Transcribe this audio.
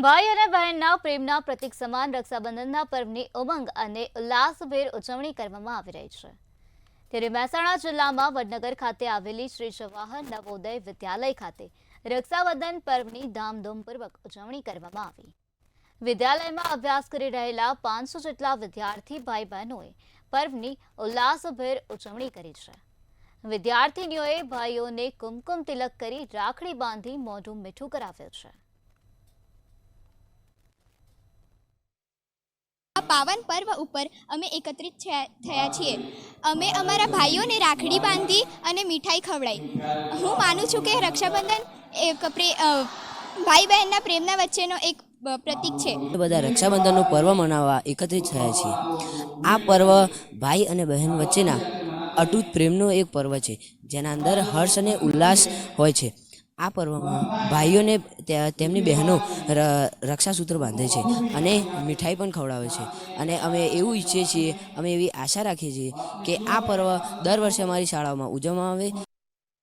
ભાઈ અને બહેનના પ્રેમના પ્રતીક સમાન રક્ષાબંધનના પર્વની ઉમંગ અને ઉલ્લાસભેર ઉજવણી કરવામાં આવી રહી છે। ત્યારે મહેસાણા જિલ્લામાં વડનગર ખાતે આવેલી શ્રી જવાહર નવોદય વિદ્યાલય ખાતે રક્ષાબંધન પર્વની ધામધૂમપૂર્વક ઉજવણી કરવામાં આવી। વિદ્યાલયમાં અભ્યાસ કરી રહેલા 500 જેટલા વિદ્યાર્થી ભાઈ બહેનોએ પર્વની ઉલ્લાસભેર ઉજવણી કરી છે। વિદ્યાર્થીનીઓએ ભાઈઓને કુમકુમ તિલક કરી રાખડી બાંધી મોઢું મીઠું કરાવ્યું છે। આ પાવન પર્વ ઉપર અમે એકત્રિત થયા છીએ। અમે અમારા ભાઈઓને રાખડી બાંધી અને મીઠાઈ ખવડાવી। હું માનું છું કે રક્ષાબંધન એક ભાઈ બહેનના પ્રેમના વચ્ચેનો એક પ્રતીક છે। બધા રક્ષાબંધનનો પર્વ મનાવવા એકત્રિત થયા છીએ। આ પર્વ ભાઈ અને બહેન વચ્ચેના અતૂટ પ્રેમનો એક પર્વ છે, જેના અંદર હર્ષ અને ઉલ્લાસ હોય છે। આ પર્વમાં ભાઈઓને તેમની બહેનો રક્ષાસૂત્ર બાંધે છે અને મીઠાઈ પણ ખવડાવે છે। અને અમે એવું ઈચ્છીએ છીએ, અમે એવી આશા રાખીએ છીએ કે આ પર્વ દર વર્ષે અમારી શાળાઓમાં ઉજવવામાં આવે।